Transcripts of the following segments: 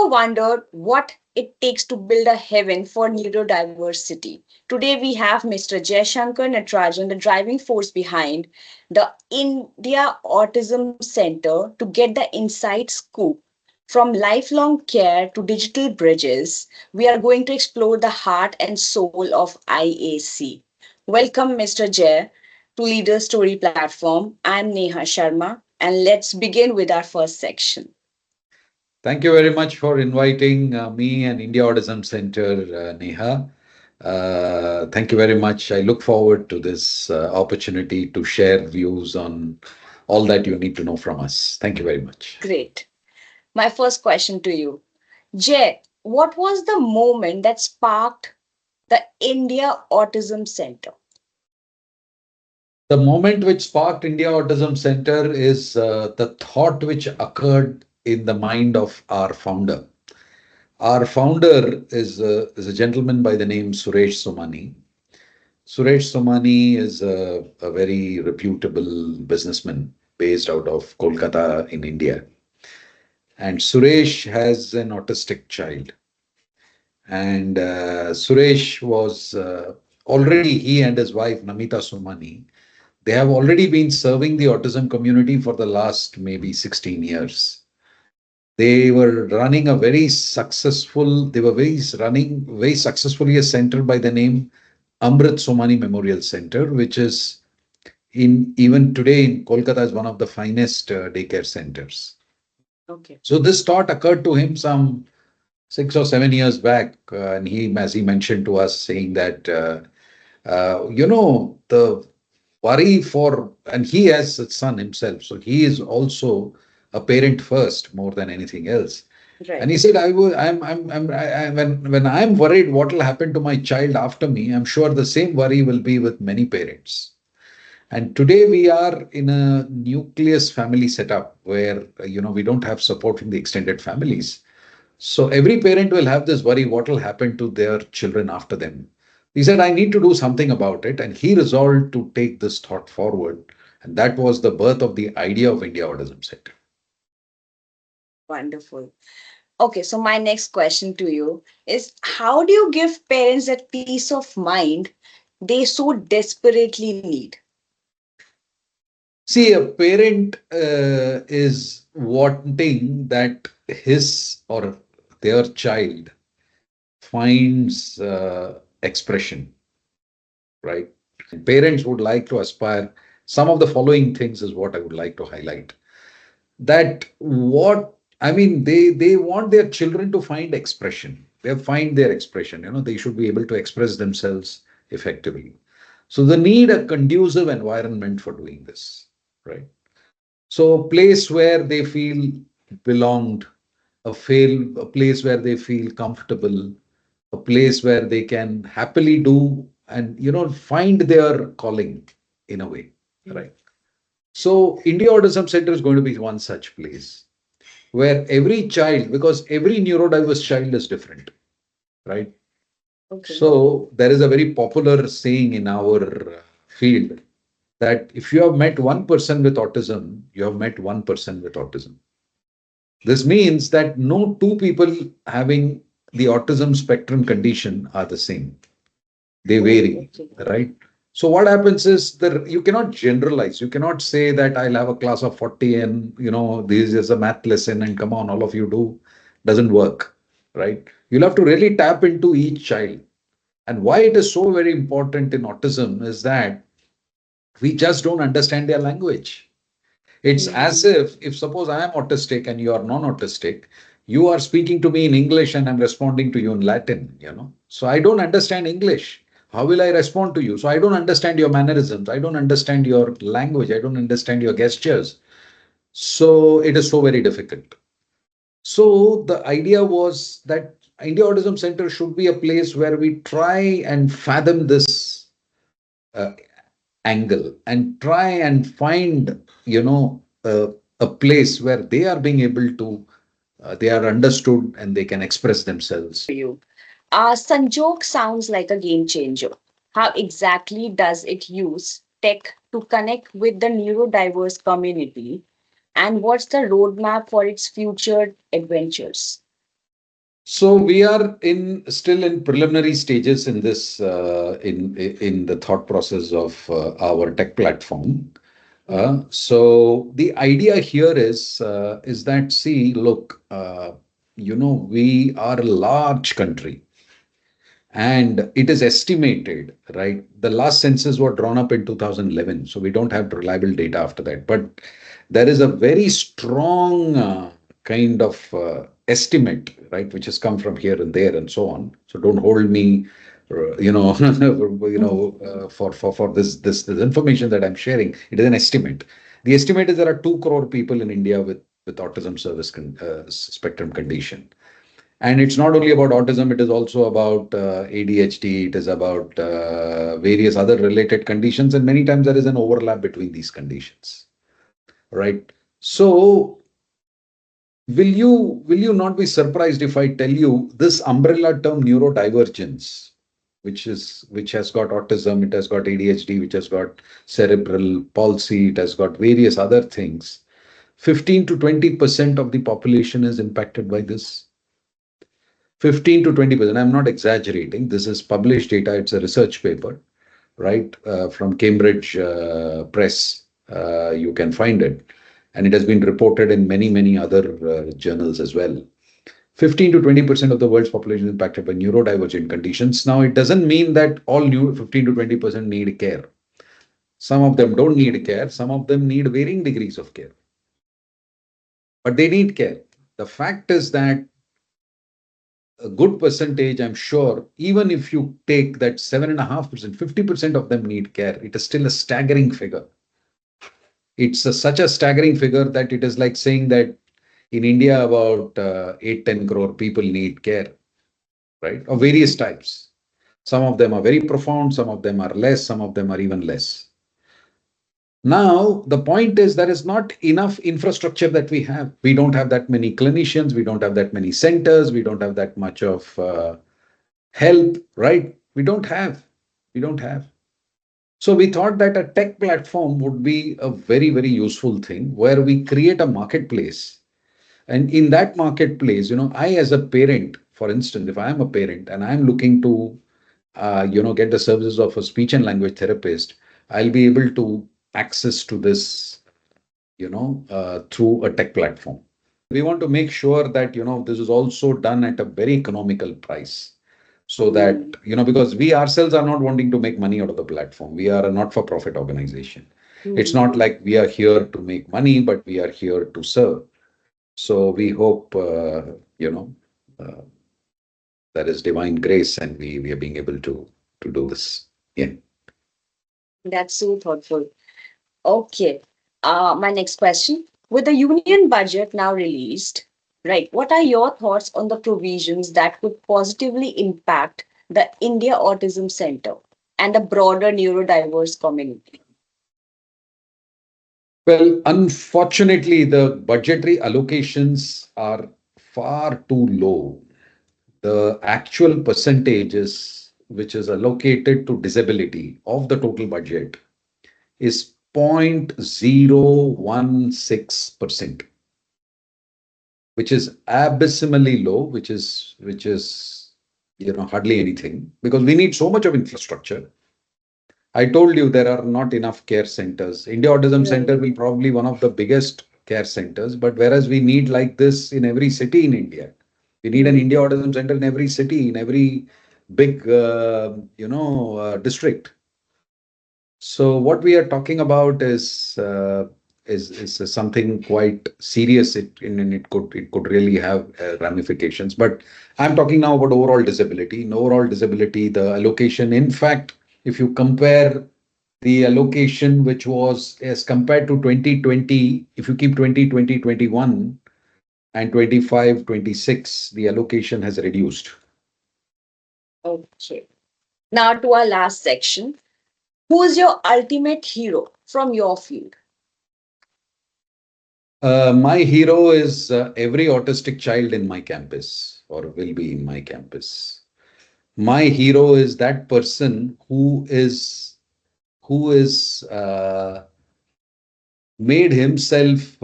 Ever wondered what it takes to build a heaven for neurodiversity? Today we have Mr. Jaishankar Natarajan, the driving force behind the India Autism Center, to get the inside scoop. From lifelong care to digital bridges, we are going to explore the heart and soul of IAC. Welcome, Mr. Jay, to Leader Story platform. I'm Neha Sharma, and let's begin with our first section. Thank you very much for inviting me and India Autism Center, Neha. Thank you very much. I look forward to this opportunity to share views on all that you need to know from us. Thank you very much. Great. My first question to you, Jay, what was the moment that sparked the India Autism Center? The moment which sparked India Autism Center is the thought which occurred in the mind of our founder. Our founder is a gentleman by the name Suresh Somani. Suresh Somani is a very reputable businessman based out of Kolkata in India. And Suresh has an autistic child. And Suresh was already, he and his wife, Namita Somani, they have already been serving the autism community for the last maybe 16 years. They were running a very successful, they were very running very successfully a center by the name Amreet Somani Memorial Centre, which is in even today in Kolkata is one of the finest daycare centers. Okay. So this thought occurred to him some 6 or 7 years back, and he, as he mentioned to us, saying that the worry for, and he has a son himself, so he is also a parent first more than anything else. And he Right. said, when I'm worried what will happen to my child after me, I'm sure the same worry will be with many parents. And today we are in a nucleus family setup where we don't have support from the extended families. So every parent will have this worry what will happen to their children after them. He said, I need to do something about it. And he resolved to take this thought forward. And that was the birth of the idea of India Autism Center. Wonderful. Okay, so my next question to you is, how do you give parents that peace of mind they so desperately need? See, a parent is wanting that his or their child finds expression, right? And parents would like to aspire. Some of the following things is what I would like to highlight. That what I mean, they want their children to find expression. They find their expression. They should be able to express themselves effectively. So they need a conducive environment for doing this, right? So a place where they feel belonged, a place where they feel comfortable, a place where they can happily do and find their calling in a way, right? So India Autism Center is going to be one such place where every child, because every neurodiverse child is different, right? Okay. So there is a very popular saying in our field that if you have met one person with autism, you have met one person with autism. This means that no two people having the autism spectrum condition are the same. They vary, Okay. right? So what happens is that you cannot generalize. You cannot say that I'll have a class of 40 and this is a math lesson and come on, all of you do. Doesn't work, right? You'll have to really tap into each child. And why it is so very important in autism is that we just don't understand their language. It's as if suppose I am autistic and you are non-autistic, you are speaking to me in English and I'm responding to you in Latin. So I don't understand English. How will I respond to you? So I don't understand your mannerisms. I don't understand your language. I don't understand your gestures. So it is so very difficult. So the idea was that India Autism Center should be a place where we try and fathom this uh, angle and try and find a place where they are being able to they are understood and they can express themselves. For you. Sanjog sounds like a game changer. How exactly does it use tech to connect with the neurodiverse community? And what's the roadmap for its future adventures? So we are in still in preliminary stages in this in the thought process of our tech platform. So the idea here is that, see, look, we are a large country, and it is estimated, right? The last census were drawn up in 2011, so we don't have reliable data after that. But there is a very strong kind of estimate, right, which has come from here and there and so on. So don't hold me, for this information that I'm sharing. It is an estimate. The estimate is there are 2 crore people in India with autism spectrum condition. And it's not only about autism, it is also about ADHD, it is about various other related conditions, and many times there is an overlap between these conditions, right? So, will you not be surprised if I tell you this umbrella term neurodivergence, which has got autism, it has got ADHD, which has got cerebral palsy, it has got various other things. 15 to 20% of the population is impacted by this. 15 to 20%. I'm not exaggerating. This is published data. It's a research paper, right, from Cambridge Press. You can find it. And it has been reported in many, many other journals as well. 15 to 20% of the world's population is impacted by neurodivergent conditions. Now, it doesn't mean that all new 15 to 20% need care. Some of them don't need care. Some of them need varying degrees of care, but they need care. The fact is that a good percentage, I'm sure, even if you take that 7.5%, 50% of them need care, it is still a staggering figure. It's such a staggering figure that it is like saying that in India, about 8, 10 crore people need care, right? Of various types. Some of them are very profound, some of them are less, some of them are even less. Now, the point is there is not enough infrastructure that we have. We don't have that many clinicians, we don't have that many centers, we don't have that much of help, right? We don't have. So we thought that a tech platform would be a very, very useful thing where we create a marketplace. And in that marketplace, I as a parent, for instance, if I am a parent and I'm looking to, get the services of a speech and language therapist, I'll be able to access to this, through a tech platform. We want to make sure that, this is also done at a very economical price, so that because we ourselves are not wanting to make money out of the platform. We are a not for profit organization. It's not like we are here to make money, but we are here to serve. So we hope uh, there is divine grace, and we are being able to do this. Yeah. That's so thoughtful. Okay. My next question. With the union budget now released, right, what are your thoughts on the provisions that could positively impact the India Autism Center and the broader neurodiverse community? Well, unfortunately, the budgetary allocations are far too low. The actual percentages which is allocated to disability of the total budget is 0.016%, which is abysmally low, which is hardly anything, because we need so much of infrastructure. I told you there are not enough care centers. India Autism Center will probably one of the biggest care centers, but whereas we need like this in every city in India, we need an India Autism Center in every city, in every big, district. So what we are talking about is something quite serious. And it could really have ramifications. But I'm talking now about overall disability. In overall disability, the allocation, in fact, if you compare the allocation which was as compared to 2020, if you keep 2020, 21 and 25, 26, the allocation has reduced. Okay. Now to our last section. Who's your ultimate hero from your field? My hero is every autistic child in my campus or will be in my campus. My hero is that person who is made himself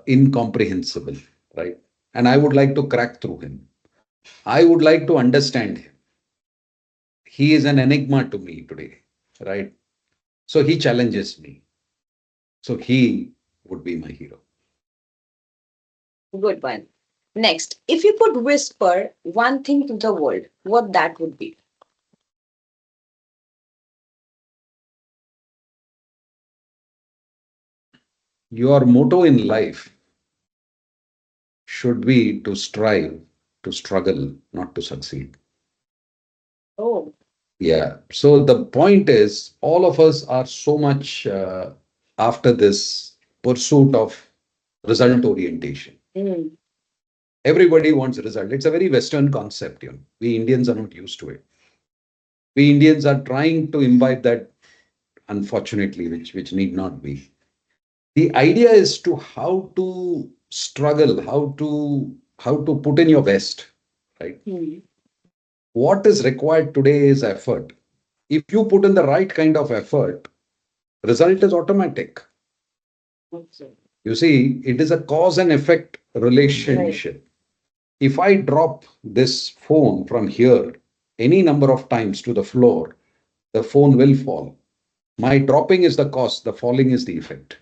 incomprehensible, right? And I would like to crack through him. I would like to understand him. He is an enigma to me today, right? So he challenges me. So he would be my hero. Good one. Next, if you could whisper one thing to the world, what that would be? Your motto in life should be to strive, to struggle, not to succeed. Oh. Yeah. So the point is, all of us are so much after this pursuit of result orientation. Mm. Everybody wants result. It's a very Western concept, you know. We Indians are not used to it. We Indians are trying to imbibe that, unfortunately, which need not be. The idea is to how to struggle, how to put in your best, right? Mm. What is required today is effort. If you put in the right kind of effort, result is automatic. Okay. You see, it is a cause and effect Right. relationship. If I drop this phone from here any number of times to the floor, the phone will fall. My dropping is the cause, the falling is the effect.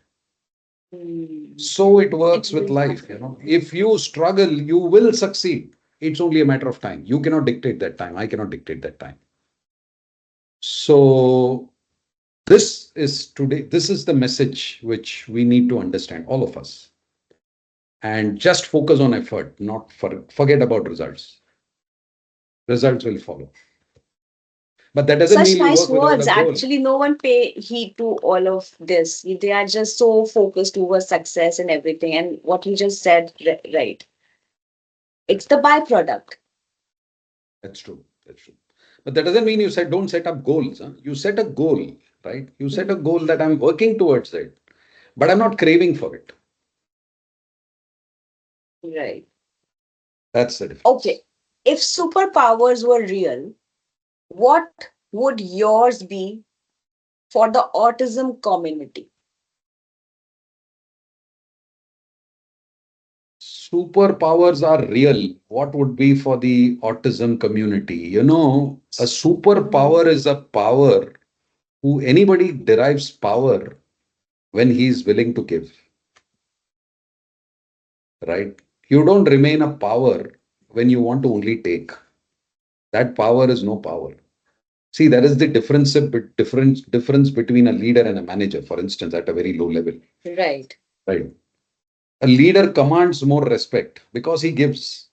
Mm. So it It works with will life, you know. happen. If you struggle, you will succeed. It's only a matter of time. You cannot dictate that time. I cannot dictate that time. So this is the message which we need to understand, all of us. And just focus on effort, not forget about results. Results will follow. But that doesn't Such mean you nice work without a words. goal. Actually, no one pay heed to all of this. They are just so focused towards success and everything. And what you just said, right? It's the byproduct. That's true. That's true. But that doesn't mean you said don't set up goals. Huh? You set a goal, right? You set a Mhm. goal that I'm working towards it, but I'm not craving for it. Right. That's the difference. Okay. If superpowers were real, what would yours be for the autism community? Superpowers are real. What would be for the autism community? You know, a superpower Mhm. is a power who anybody derives power when he is willing to give, right? You don't remain a power when you want to only take. That power is no power. See, that is the difference between a leader and a manager, for instance, at a very low level. Right. Right. A leader commands more respect because he gives.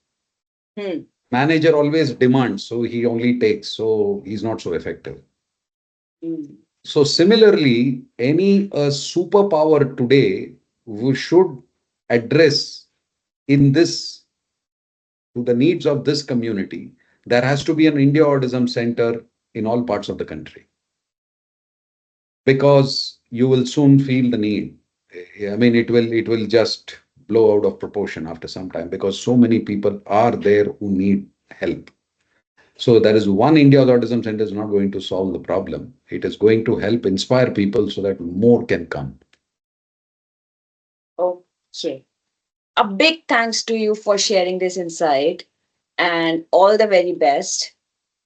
Hmm. Manager always demands, so he only takes, so he's not so effective. Mm. So similarly, any superpower today we should address in this to the needs of this community. There has to be an India Autism Center in all parts of the country because you will soon feel the need. I mean, it will just blow out of proportion after some time because so many people are there who need help. So there is one India Autism Center is not going to solve the problem. It is going to help inspire people so that more can come. Okay. A big thanks to you for sharing this insight and all the very best.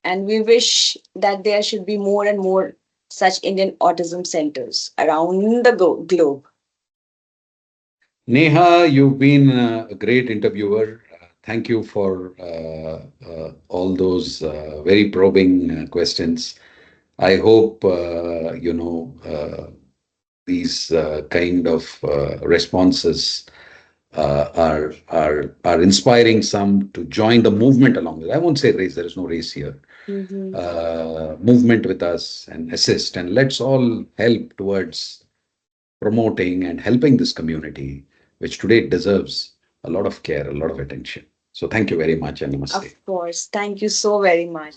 And we wish that there should be more and more such Indian autism centers around the globe. Neha, you've been a great interviewer. Thank you for all those very probing questions. I hope these kind of responses are inspiring some to join the movement along with. I won't say race. There is no race here. Mhm. Movement with us and assist, and let's all help towards promoting and helping this community, which today deserves a lot of care, a lot of attention. So thank you very much and namaste. Of course. Thank you so very much.